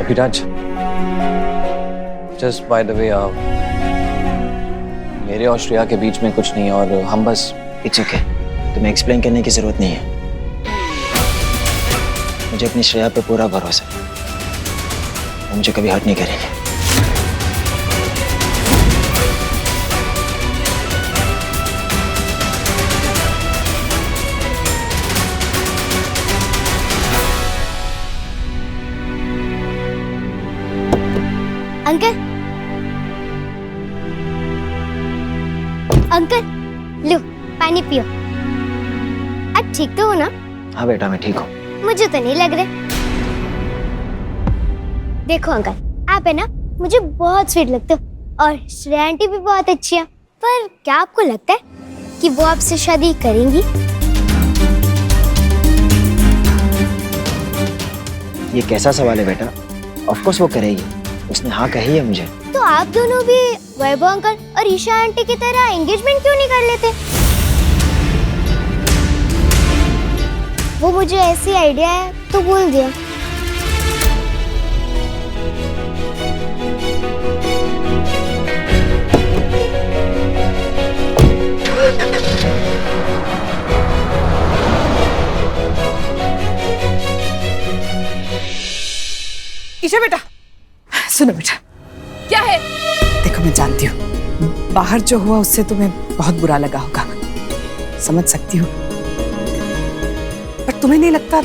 Abhiraj, just by the way, मेरे और श्रेया के बीच में कुछ नहीं है और हम बस। इट्स ओके, तुम्हें एक्सप्लेन करने की जरूरत नहीं है। मुझे अपनी श्रेया पे पूरा भरोसा है, वो मुझे कभी हर्ट नहीं करेगी। अंकल, अंकल लो पानी पियो। आप ठीक तो हो ना? हाँ बेटा, मैं ठीक हूँ। मुझे तो नहीं लग रहा। देखो अंकल, आप है ना मुझे बहुत स्वीट लगते हो और श्रेया आंटी भी बहुत अच्छी है, पर क्या आपको लगता है कि वो आपसे शादी करेंगी? ये कैसा सवाल है बेटा? ऑफ कोर्स वो करेगी, उसने हाँ कही है मुझे। तो आप दोनों भी वैभव अंकल और ईशा आंटी की तरह एंगेजमेंट क्यों नहीं कर लेते? वो मुझे ऐसी आइडिया है तो बोल दिया। ईशा बेटा, सुनो बेटा। क्या है? देखो मैं जानती हूँ बाहर जो हुआ उससे तुम्हें बहुत बुरा लगा होगा, समझ सकती हूँ, पर तुम्हें नहीं लगता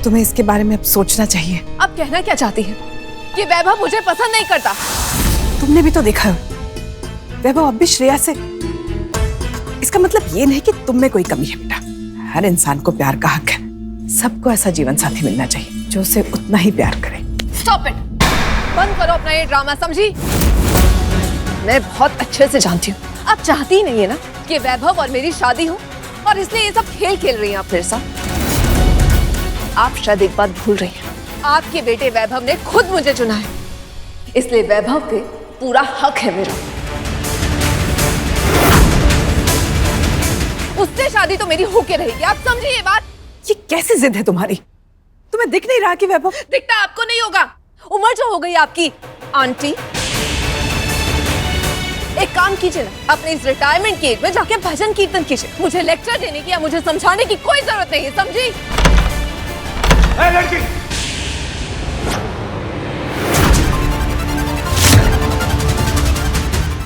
तुम्हें इसके बारे में अब सोचना चाहिए? अब कहना क्या चाहती है कि वैभव मुझे पसंद नहीं करता? तुमने भी तो देखा है वैभव अब भी श्रेया से। इसका मतलब ये नहीं कि तुम में कोई कमी है बेटा। हर इंसान को प्यार का हक है, सबको ऐसा जीवन साथी मिलना चाहिए जो उसे उतना ही प्यार करे। स्टॉप इट, बंद करो अपना ये ड्रामा, समझी? मैं बहुत अच्छे से जानती हूँ आप चाहती ही नहीं है ना कि वैभव और मेरी शादी हो, और इसलिए ये सब खेल खेल रही हैं आप मेरे साथ। आप शायद एक बात भूल रही हैं, आपके बेटे वैभव ने खुद मुझे चुना है, इसलिए वैभव पे पूरा हक है मेरा। उससे शादी तो मेरी होके रहेगी, आप समझिए ये बात। ये कैसी जिद है तुम्हारी? तुम्हें दिख नहीं रहा कि वैभव? दिखता आपको नहीं होगा, उम्र जो हो गई आपकी। आंटी एक काम कीजिए ना, अपने इस रिटायरमेंट की एज में जाके भजन कीर्तन कीजिए। मुझे लेक्चर देने की या मुझे समझाने की कोई जरूरत नहीं है, समझी? लड़की,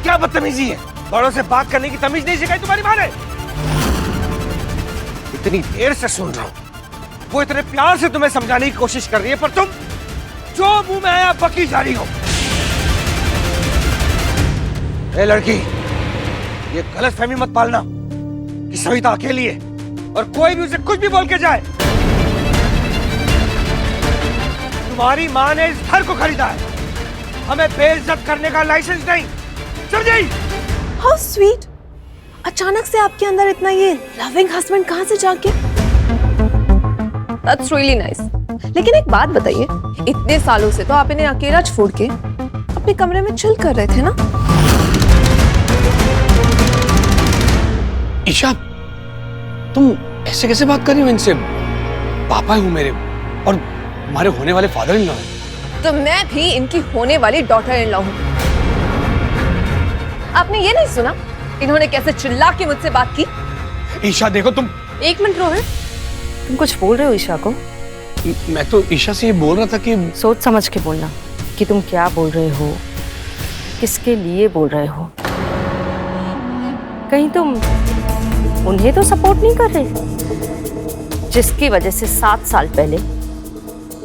क्या बदतमीजी है? बड़ों से बात करने की तमीज नहीं सिखाई तुम्हारी माँ ने? इतनी देर से सुन रहा हूं, वो इतने प्यार से तुम्हें समझाने की कोशिश कर रही है, पर तुम जो मुंह में आया बकी जा रही हो। ए लड़की, ये गलतफहमी मत पालना कि सविता अकेली है और कोई भी उसे कुछ भी बोल के जाए। तुम्हारी माँ ने इस घर को खरीदा है, हमें बेइज्जत करने का लाइसेंस नहीं, समझी? हाउ स्वीट, अचानक से आपके अंदर इतना ये लविंग हस्बैंड कहां से जाग गया? That's really nice. लेकिन एक बात बताइए, इतने सालों से तो आप इन्हें अकेला छोड़ के अपने कमरे में चिल कर रहे थे ना? ईशा, तुम ऐसे कैसे बात कर रही हो इनसे? पापा हूँ मेरे और हमारे होने वाले फादर इन लॉ हैं। तो मैं भी इनकी होने वाली डॉटर इन लॉ हूँ। आपने ये नहीं सुना इन्होंने कैसे चिल्ला के मुझसे बात की? ईशा देखो तुम। एक मिनट रोहित, तुम कुछ बोल रहे हो ईशा को? मैं तो ईशा से ये बोल रहा था कि सोच समझ के बोलना कि तुम क्या बोल रहे हो, किसके लिए बोल रहे हो। कहीं तुम उन्हें तो सपोर्ट नहीं कर रहे जिसकी वजह से 7 साल पहले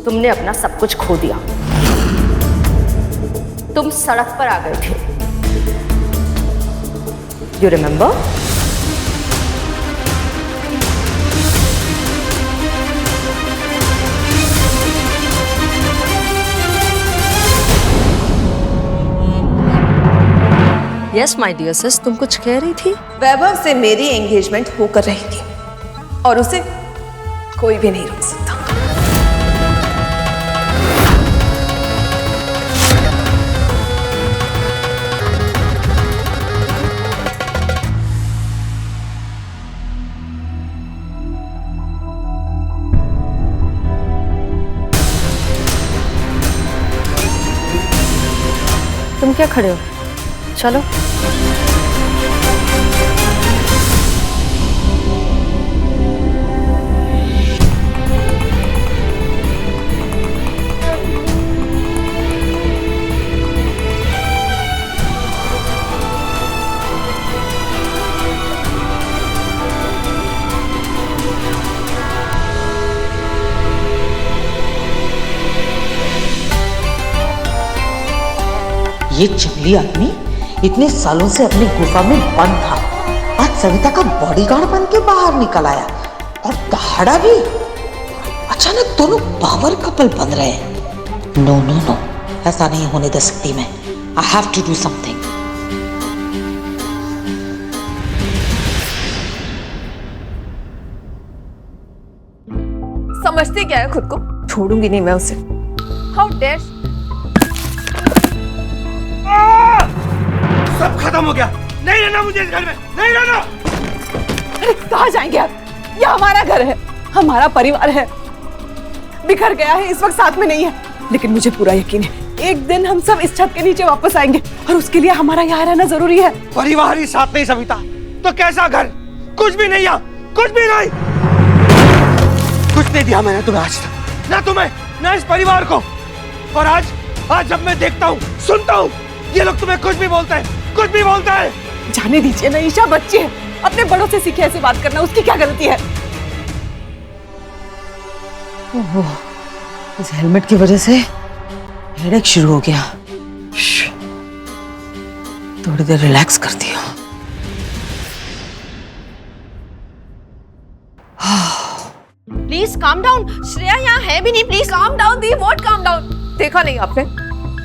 तुमने अपना सब कुछ खो दिया। तुम सड़क पर आ गए थे, you remember? Yes my dear sis, तुम कुछ कह रही थी? वैभव से मेरी एंगेजमेंट होकर रहेगी और उसे कोई भी नहीं रोक सकता। तुम क्या खड़े हो? चलो। ये जंगली आदमी इतने सालों से अपनी गुफा में बंद था, आज सविता का बॉडीगार्ड बन के बाहर निकल आया और दहाड़ा भी। अचानक दोनों पावर कपल बन रहे हैं। नो नो नो, ऐसा नहीं होने दे सकती मैं। I have to do something. समझती क्या है खुद को? छोड़ूंगी नहीं मैं उसे। How dare. सब खत्म हो गया, नहीं रहना मुझे इस घर में, नहीं रहना। अरे कहाँ जाएंगे आप? ये हमारा घर है, हमारा परिवार है। बिखर गया है, इस वक्त साथ में नहीं है, लेकिन मुझे पूरा यकीन है एक दिन हम सब इस छत के नीचे वापस आएंगे और उसके लिए हमारा यहाँ रहना जरूरी है। परिवार ही साथ नहीं सविता, तो कैसा घर? कुछ भी नहीं, यहाँ कुछ भी नहीं। कुछ नहीं दिया मैंने तुम्हें आज तक, ना तुम्हें ना इस परिवार को। और आज जब मैं देखता हूँ, सुनता हूँ, ये लोग तुम्हें कुछ भी बोलते हैं, कुछ भी बोलता है। जाने दीजिए ना, ईशा बच्ची है, अपने बड़ों से सीखे ऐसे बात करना, उसकी क्या गलती है? ओहो, इस हेलमेट की वजह से हेडेक शुरू हो गया। थोड़ी देर रिलैक्स करती हूँ। Please calm down. श्रेया यहाँ है भी नहीं। Please calm down the. What calm down? देखा नहीं आपने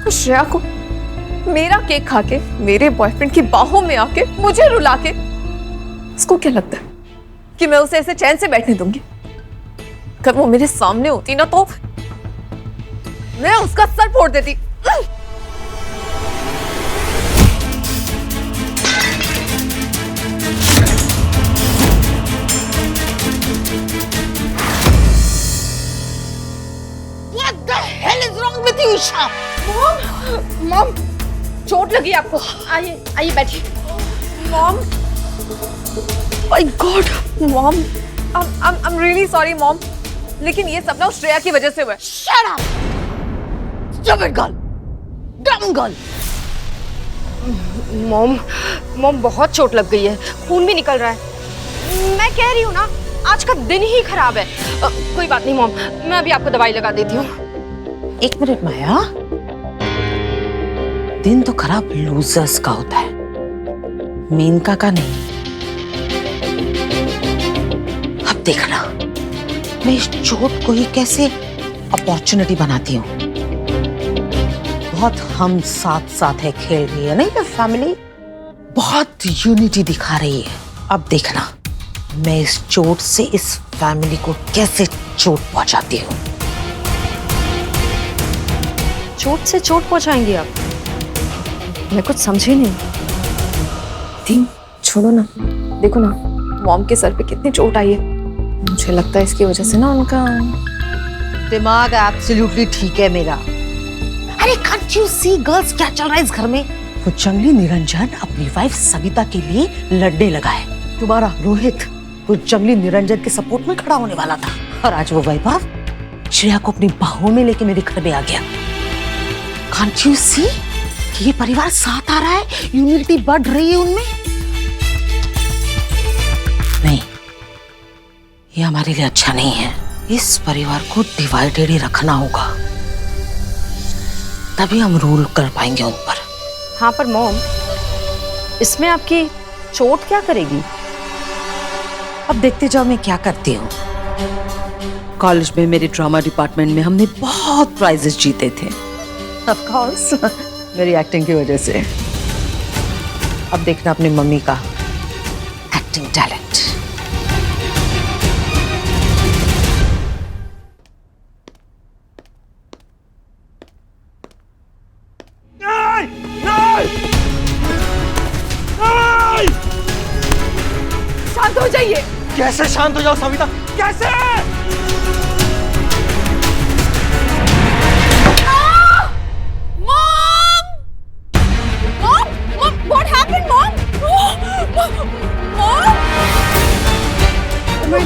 तो श्रेया को मेरा केक खा के, मेरे बॉयफ्रेंड की बाहों में आके, मुझे रुला के, इसको क्या लगता है कि मैं उसे ऐसे चैन से बैठने दूंगी? अगर वो मेरे सामने होती ना तो मैं उसका सर फोड़ देती। What the hell is wrong with you, Isha? Mom, चोट लगी आपको? आइए आइए बैठिए। Mom, my God mom, I'm really sorry mom, लेकिन ये सब ना श्रेया की वजह से हुआ है। Shut up! Stupid girl! Dumb girl! Mom बहुत चोट लग गई है, खून भी निकल रहा है। मैं कह रही हूँ ना, आज का दिन ही खराब है। कोई बात नहीं मॉम, मैं अभी आपको दवाई लगा देती हूँ। एक मिनट माया, दिन तो खराब लूजर्स का होता है, मेनका का नहीं। अब देखना मैं इस चोट को ही कैसे अपॉर्चुनिटी बनाती हूँ। बहुत हम साथ साथ है खेल रही है, नहीं ये फैमिली बहुत यूनिटी दिखा रही है। अब देखना मैं इस चोट से इस फैमिली को कैसे चोट पहुंचाती हूँ। चोट से चोट पहुंचाएंगी आप? मैं कुछ समझी नहीं। थी, छोड़ो ना, देखो ना मॉम के सर पे कितनी चोट आई है। मुझे लगता है इसकी वजह से ना उनका दिमाग एब्सोल्युटली ठीक है मेरा। अरे कांट यू सी गर्ल्स क्या चल रहा है इस घर में? वो जंगली निरंजन अपनी वाइफ सविता के लिए लड़ने लगा है। तुम्हारा रोहित वो जंगली निरंजन के सपोर्ट में खड़ा होने वाला था, और आज वो वैभव श्रेया को अपनी बाहों में लेके मेरे घर में आ गया। कांट यू सी कि ये परिवार साथ आ रहा है, यूनिटी बढ़ रही है उनमें। नहीं, ये हमारे लिए अच्छा नहीं है। इस परिवार को डिवाइडेड ही रखना होगा, तभी हम रूल कर पाएंगे उन पर। हाँ पर मॉम, इसमें आपकी चोट क्या करेगी? अब देखते जाओ मैं क्या करती हूँ। कॉलेज में मेरे ड्रामा डिपार्टमेंट में हमने बहुत प्राइजेस जीते थे, ऑफ कोर्स मेरी एक्टिंग की वजह से। अब देखना अपनी मम्मी का एक्टिंग टैलेंट। शांत हो जाइए। कैसे शांत हो जाओ सविता, कैसे?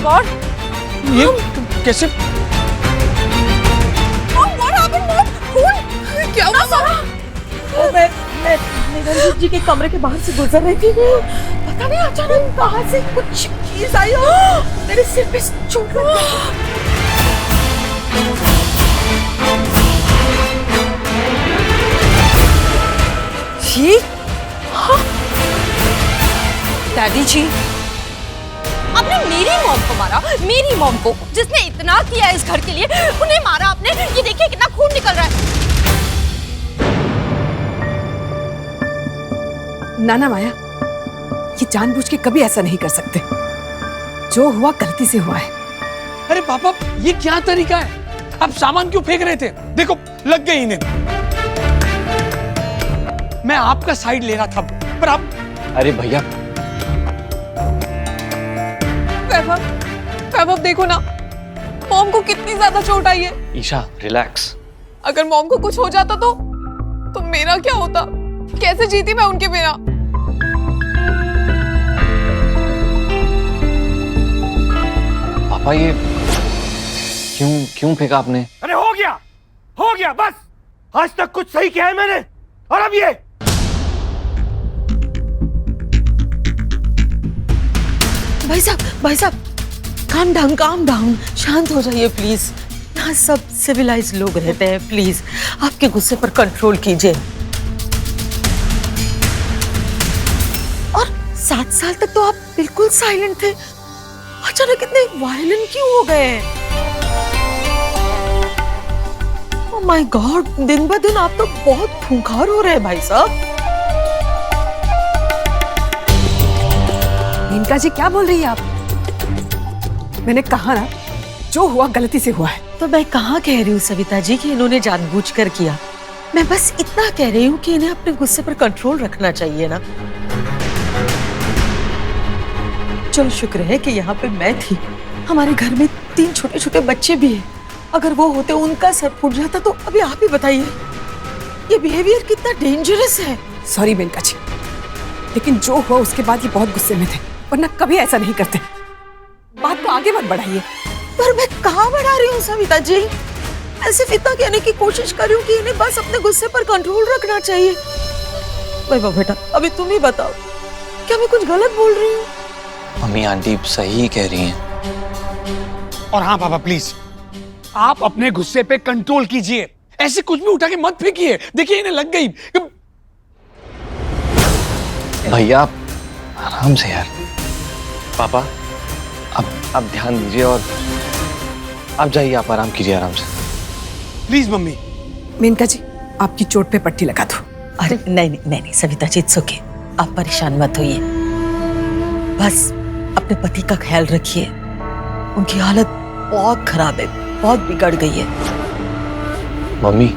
गॉड ये कैसे? What happened mom? खून क्या हुआ सारा? मैं निरंजन जी के कमरे के बाहर से गुजर रही थी, पता नहीं अचानक कहां से कुछ चीज आई और मेरे सिर पे चोट लग गई। डैडी जी, आपने मेरी मॉम को मारा, मेरी मॉम को जिसने इतना किया इस घर के लिए, उन्हें मारा आपने। ये देखिए कितना खून निकल रहा है। ना माया, ये जानबूझ के कभी ऐसा नहीं कर सकते। जो हुआ गलती से हुआ है। अरे पापा, ये क्या तरीका है? आप सामान क्यों फेंक रहे थे? देखो लग गई इन्हें। मैं आपका साइड ले रहा था, पर आप... अरे भैया, वैभव देखो ना, मॉम को कितनी ज्यादा चोट आई है। ईशा रिलैक्स। अगर मॉम को कुछ हो जाता तो मेरा क्या होता? कैसे जीती मैं उनके बिना? पापा ये क्यों फेंका आपने? अरे हो गया बस। आज तक कुछ सही किया है मैंने, और अब ये। भाई साहब, काम डाउन, शांत हो जाइए प्लीज। यहाँ सब सिविलाइज लोग रहते हैं, प्लीज आपके गुस्से पर कंट्रोल कीजिए। और 7 साल तक तो आप बिल्कुल साइलेंट थे, अचानक इतने वायलेंट क्यों हो गए? ओह माय गॉड, दिन ब दिन आप तो बहुत खूंखार हो रहे हैं भाई साहब। मेनका जी क्या बोल रही है आप? मैंने कहा ना, जो हुआ गलती से हुआ है। तो मैं कहाँ कह रही हूँ सविता जी कि इन्होंने जानबूझकर किया। मैं बस इतना कह रही हूँ कि इन्हें अपने गुस्से पर कंट्रोल रखना चाहिए ना। चलो शुक्र है कि यहाँ पे मैं थी। हमारे घर में 3 छोटे छोटे बच्चे भी हैं। अगर वो होते, उनका सर फूट जाता तो अभी आप ही बताइए, ये बिहेवियर कितना डेंजरस है। सॉरी मेनका जी, लेकिन जो हुआ उसके बाद ये बहुत गुस्से में थे, वरना कभी ऐसा नहीं करते। बात को आगे मत बढ़ाइए। पर मैं कहाँ बढ़ा रही हूँ सविता जी? मैं सिर्फ इतना कहने की कोशिश कर रही हूँ कि इन्हें बस अपने गुस्से पर कंट्रोल रखना चाहिए। वैभव बेटा, अभी तुम ही बताओ, क्या मैं कुछ गलत बोल रही हूँ? मम्मी आंटी सही कह रही हैं। और हाँ पापा प्लीज, आप अपने गुस्से पे कंट्रोल कीजिए। ऐसे कुछ भी उठा के मत फेंकिए। देखिए इन्हें लग गई। भैया आराम से यार। पापा अब ध्यान दीजिए और आप जाइए, आप आराम कीजिए आराम से। Please mummy. मेनका जी, आपकी चोट पे पट्टी लगा दो। अरे नहीं सविता जी, इट्स ओके, आप परेशान मत होइए। बस अपने पति का ख्याल रखिए, उनकी हालत बहुत खराब है, बहुत बिगड़ गई है। मम्मी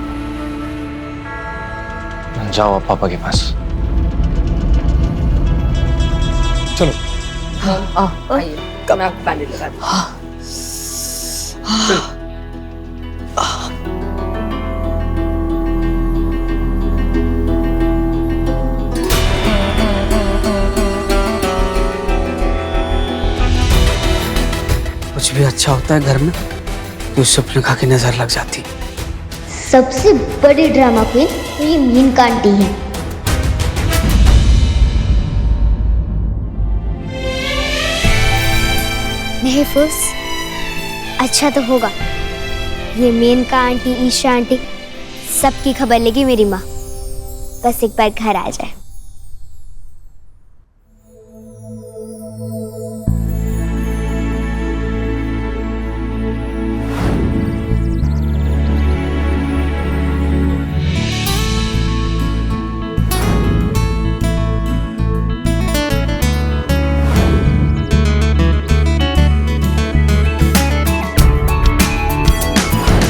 जाओ आप पापा के पास। चलो मैं आपको बैंडेज लगा दूं। कुछ भी अच्छा होता है घर में तो सुप्रिया की नजर लग जाती। सबसे बड़ी ड्रामा क्वीन तो ये मीनका आंटी है। महफूज अच्छा तो होगा, ये मेनका आंटी, ईशा आंटी, सबकी खबर लेगी मेरी माँ। बस एक बार घर आ जाए।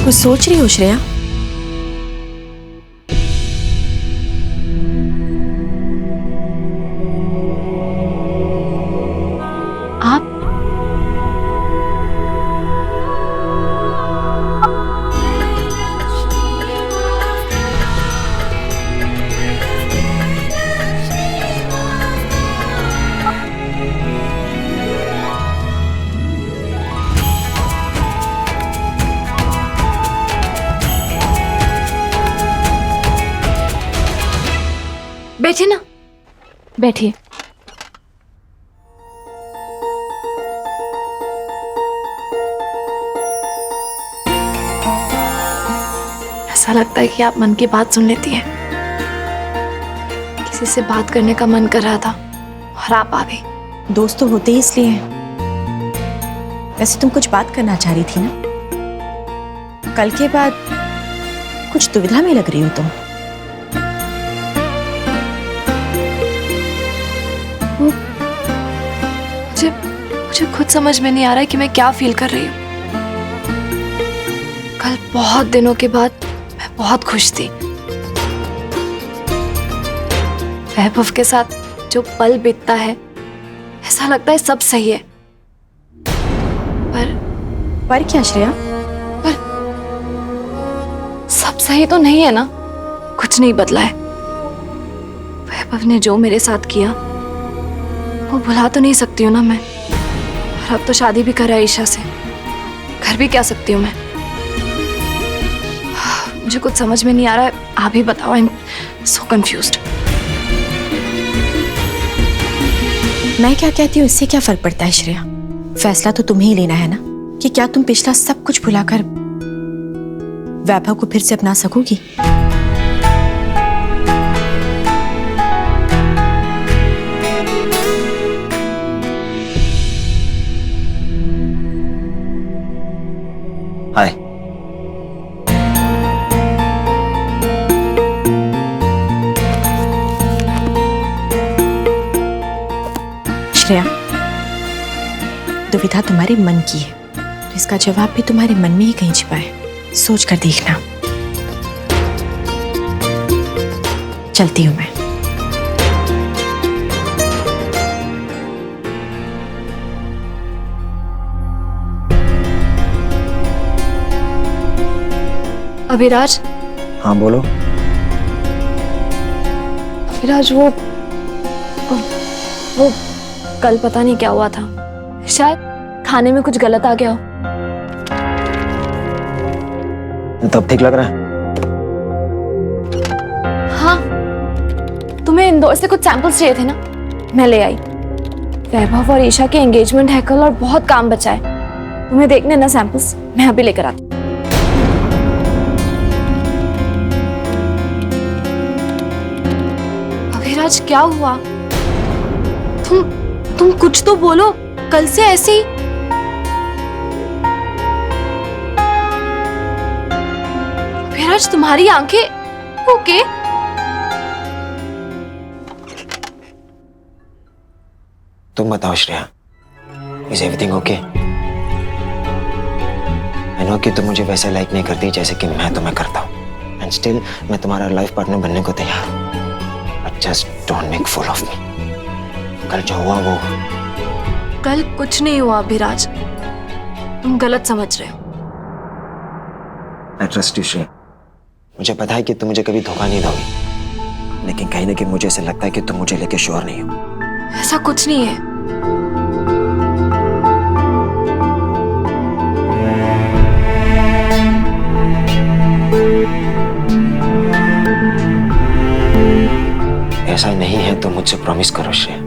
कुछ सोच रही हो श्रेया? आप बैठिए ना, बैठिए। ऐसा लगता है कि आप मन की बात सुन लेती हैं। किसी से बात करने का मन कर रहा था और आप आ गई। दोस्त तो होते ही इसलिए हैं। वैसे तुम कुछ बात करना चाह रही थी ना? कल के बाद कुछ दुविधा में लग रही हो तुम। मुझे खुद समझ में नहीं आ रहा है कि मैं क्या फील कर रही हूँ। कल बहुत दिनों के बाद मैं बहुत खुश थी। वैभव के साथ जो पल बीतता है, ऐसा लगता है सब सही है। पर क्या श्रेया? सब सही तो नहीं है ना, कुछ नहीं बदला है। वैभव ने जो मेरे साथ किया वो भुला तो नहीं सकती हूँ ना मैं। और अब तो शादी भी करा है ईशा से, घर भी क्या सकती हूँ मैं। मुझे कुछ समझ में नहीं आ रहा है, आप ही बताओ। I am so confused. मैं क्या कहती हूँ इससे क्या फर्क पड़ता है श्रेया? फैसला तो तुम्हें ही लेना है ना कि क्या तुम पिछला सब कुछ भुलाकर वैभव को फिर से अपना सकोगी। हाय। श्रेया, दुविधा तुम्हारे मन की है, तो इसका जवाब भी तुम्हारे मन में ही कहीं छिपा है। सोच कर देखना। चलती हूं मैं। अभिराज। हाँ बोलो। अभिराज, वो कल पता नहीं क्या हुआ था, शायद खाने में कुछ गलत आ गया हो। तब ठीक लग रहा है? हाँ, तुम्हें इंदौर से कुछ सैंपल्स चाहिए थे ना, मैं ले आई। वैभव और ईशा के एंगेजमेंट है कल और बहुत काम बचा है। तुम्हें देखने ना सैंपल्स, मैं अभी लेकर आती। अभिराज, क्या हुआ? तुम कुछ तो बोलो, कल से ऐसे ही। अभिराज, तुम्हारी आंखें ओके? तुम बताओ Shreya, is everything okay? I know कि तुम मुझे वैसे लाइक नहीं करती जैसे कि मैं तुम्हें करता हूँ, एंड स्टिल मैं तुम्हारा लाइफ पार्टनर बनने को तैयार हूँ। But just don't make fool of me. कल जो हुआ वो कल कुछ नहीं हुआ अभिराज, तुम गलत समझ रहे हो। I trust you Shreya. मुझे पता है कि तुम मुझे कभी धोखा नहीं दोगी, लेकिन कहीं ना कहीं मुझे ऐसा लगता है कि तुम मुझे लेके श्योर नहीं हो। ऐसा कुछ नहीं है। ऐसा नहीं है तो मुझसे प्रॉमिस करो श्रेया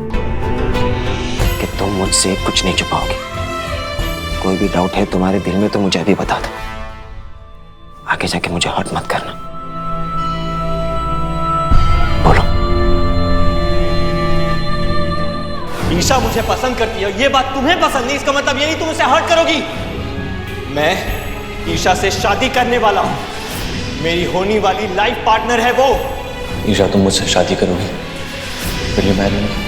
कि तुम मुझसे कुछ नहीं छुपाओगे। कोई भी डाउट है तुम्हारे दिल में तो मुझे अभी बता दो, आगे जाके मुझे हर्ट मत करना। बोलो। ईशा मुझे पसंद करती है, ये बात तुम्हें पसंद नहीं, इसका मतलब ये नहीं तुम उसे हर्ट करोगी। मैं ईशा से शादी करने वाला हूं, मेरी होने वाली लाइफ पार्टनर है वो। ईशा, तुम मुझसे शादी करोगी? फिर ये मैरिज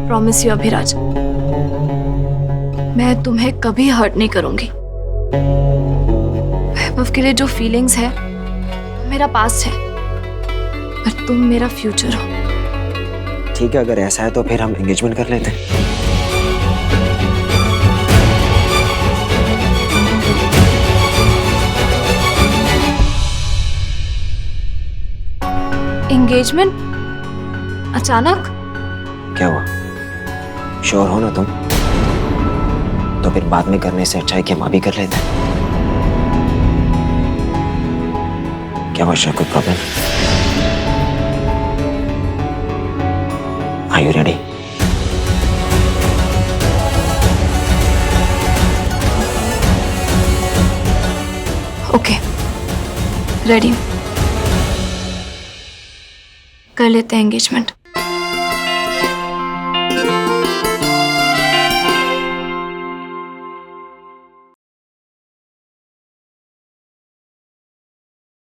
प्रॉमिस यू अभिराज, मैं तुम्हें कभी हर्ट नहीं करूंगी। वैभव के लिए जो फीलिंग्स है मेरा पास्ट है, पर तुम मेरा फ्यूचर हो। ठीक है, अगर ऐसा है तो फिर हम एंगेजमेंट कर लेते हैं। एंगेजमेंट? अचानक? क्या हुआ, श्योर हो ना तुम? तो फिर बाद में करने से अच्छा है कि हम अभी कर लेते हैं। क्या वर्षा, कोई problem? Are you ready? Okay, ready. कर लेते हैं एंगेजमेंट।